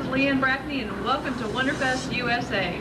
Leanne Brackney, and welcome to Wonderfest USA.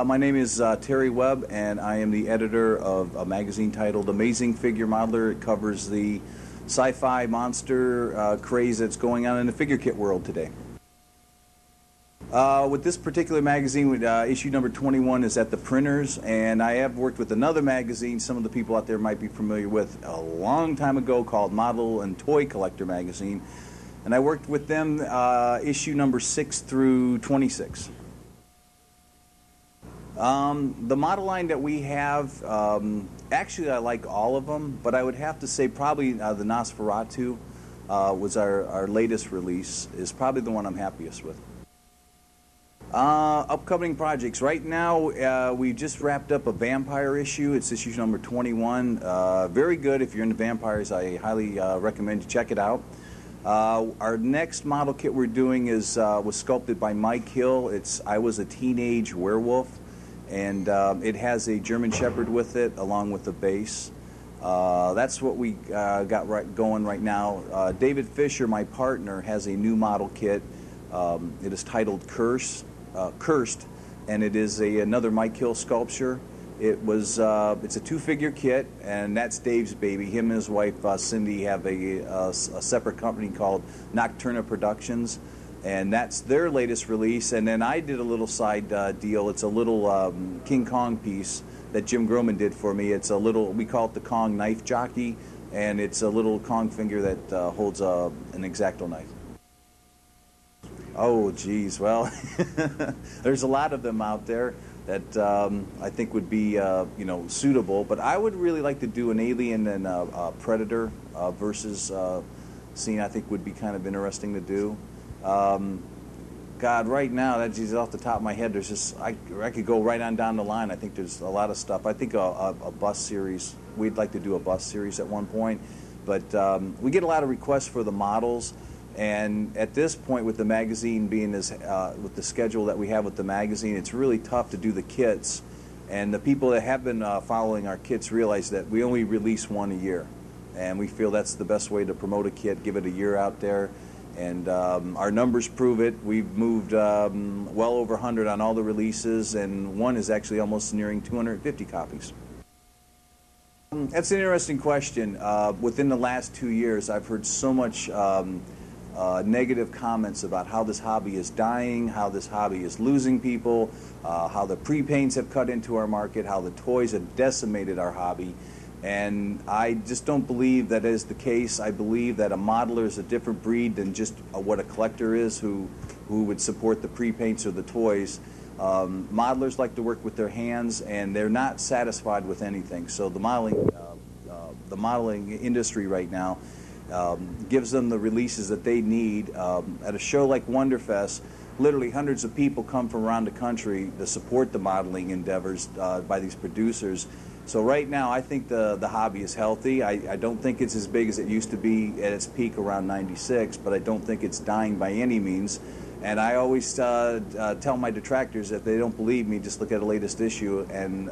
My name is Terry Webb, and I am the editor of a magazine titled Amazing Figure Modeler. It covers the sci-fi monster craze that's going on in the figure kit world today. With this particular magazine, issue number 21 is at the printers, and I have worked with another magazine some of the people out there might be familiar with a long time ago called Model and Toy Collector magazine, and I worked with them issue number 6 through 26. The model line that we have, actually I like all of them, but I would have to say probably the Nosferatu was our latest release, is probably the one I'm happiest with. Upcoming projects. Right now, we just wrapped up a vampire issue. It's issue number 21. Very good. If you're into vampires, I highly recommend you check it out. Our next model kit we're doing was sculpted by Mike Hill. I Was a Teenage Werewolf, and it has a German Shepherd with it, along with the base. That's what we got going right now. David Fisher, my partner, has a new model kit. It is titled Cursed, and it is another Mike Hill sculpture. It's a 2-figure kit, and that's Dave's baby. Him and his wife Cindy have a separate company called Nocturna Productions, and that's their latest release. And then I did a little side deal. It's a little King Kong piece that Jim Groman did for me. It's a little, we call it the Kong Knife Jockey, and it's a little Kong finger that holds an X-Acto knife. Oh, geez. Well, there's a lot of them out there that I think would be, suitable. But I would really like to do an Alien and a Predator versus scene. I think would be kind of interesting to do. God, right now, that's just off the top of my head. There's just I could go right on down the line. I think there's a lot of stuff. I think a bus series. We'd like to do a bus series at one point, but we get a lot of requests for the models. And at this point, with the magazine being with the schedule that we have with the magazine, it's really tough to do the kits. And the people that have been following our kits realize that we only release one a year, and we feel that's the best way to promote a kit. Give it a year out there, and our numbers prove it. We've moved well over 100 on all the releases, and one is actually almost nearing 250 copies. That's an interesting question. Within the last 2 years, I've heard so much negative comments about how this hobby is dying, how this hobby is losing people, how the pre-paints have cut into our market, how the toys have decimated our hobby. And I just don't believe that is the case. I believe that a modeler is a different breed than just what a collector is who would support the pre-paints or the toys. Modelers like to work with their hands, and they're not satisfied with anything. So the modeling industry right now gives them the releases that they need. At a show like Wonderfest, literally hundreds of people come from around the country to support the modeling endeavors by these producers. So right now, I think the hobby is healthy. I don't think it's as big as it used to be at its peak around '96, but I don't think it's dying by any means. And I always tell my detractors, if they don't believe me, just look at the latest issue, and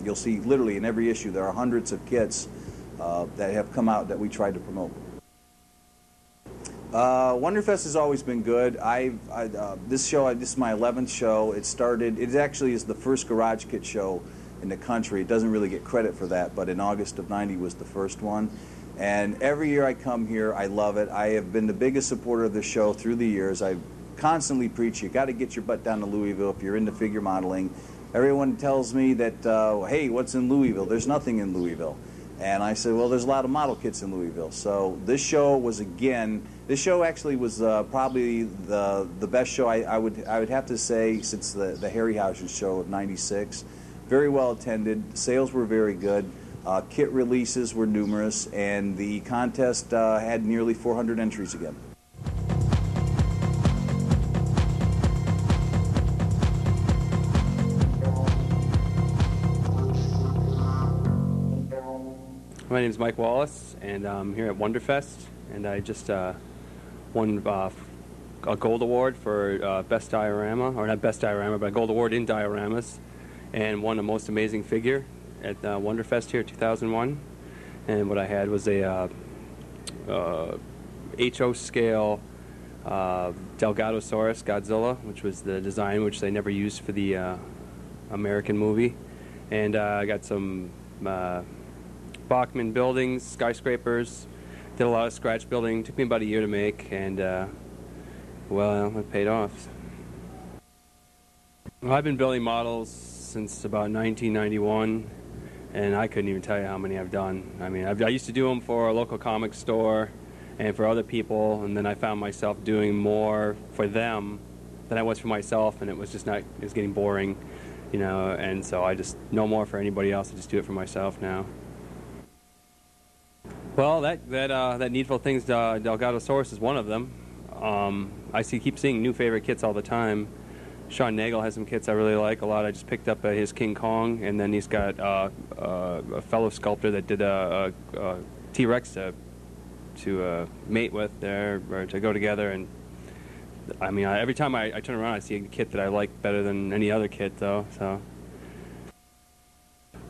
you'll see literally in every issue there are hundreds of kits that have come out that we tried to promote. Wonderfest has always been good. This is my 11th show. It actually is the first garage kit show in the country. It doesn't really get credit for that, but in August of '90 was the first one. And every year I come here, I love it. I have been the biggest supporter of the show through the years. I constantly preach, you got to get your butt down to Louisville if you're into figure modeling. Everyone tells me that, hey, what's in Louisville? There's nothing in Louisville. And I said, well, there's a lot of model kits in Louisville. So this show was, again, this show actually was probably the best show I would have to say since the Harryhausen show of '96. Very well attended. Sales were very good. Kit releases were numerous, and the contest had nearly 400 entries again. My name is Mike Wallace, and I'm here at Wonderfest, and I just won a gold award for best diorama, or not best diorama, but a gold award in dioramas, and won the most amazing figure at Wonderfest here in 2001. And what I had was a HO scale Delgadosaurus Godzilla, which was the design which they never used for the American movie. And I got some Bachmann buildings, skyscrapers, did a lot of scratch building. Took me about a year to make, and well, it paid off. Well, I've been building models since about 1991, and I couldn't even tell you how many I've done. I mean, I used to do them for a local comic store and for other people, and then I found myself doing more for them than I was for myself, and it was just not, it was getting boring, you know, and so I just, no more for anybody else, I just do it for myself now. Well, that Needful Things Delgadosaurus is one of them. I keep seeing new favorite kits all the time. Sean Nagel has some kits I really like a lot. I just picked up his King Kong, and then he's got a fellow sculptor that did a T-Rex to mate with there, or to go together. And I mean, every time I turn around, I see a kit that I like better than any other kit, though. So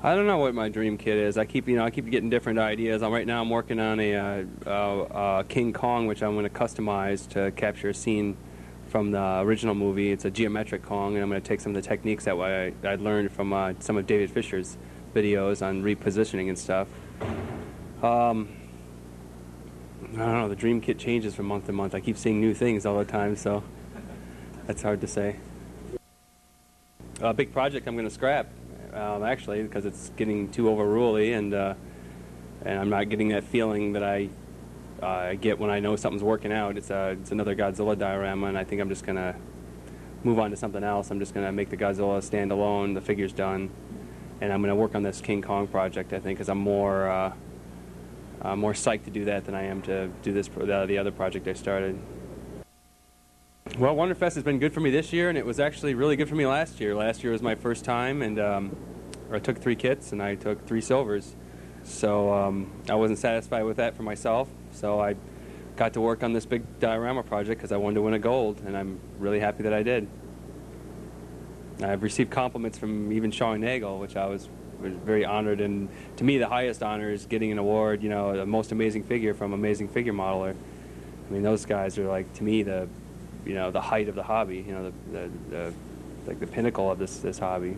I don't know what my dream kit is. I keep getting different ideas. Right now I'm working on a King Kong, which I'm going to customize to capture a scene from the original movie. It's a geometric Kong, and I'm going to take some of the techniques that I learned from some of David Fisher's videos on repositioning and stuff. I don't know, the dream kit changes from month to month. I keep seeing new things all the time, so that's hard to say. A big project I'm going to scrap. Actually, because it's getting too overruly, and I'm not getting that feeling that I get when I know something's working out. It's another Godzilla diorama, and I think I'm just gonna move on to something else. I'm just gonna make the Godzilla stand alone. The figure's done, and I'm gonna work on this King Kong project. I think, because I'm more psyched to do that than I am to do the other project I started. Well, Wonderfest has been good for me this year, and it was actually really good for me last year. Last year was my first time, and I took 3 kits, and I took 3 silvers. So I wasn't satisfied with that for myself, so I got to work on this big diorama project because I wanted to win a gold, and I'm really happy that I did. I've received compliments from even Sean Nagel, which I was very honored, and to me the highest honor is getting an award, you know, the most amazing figure from Amazing Figure Modeler. I mean, those guys are, like, to me, the height of the hobby, you know, like the pinnacle of this hobby.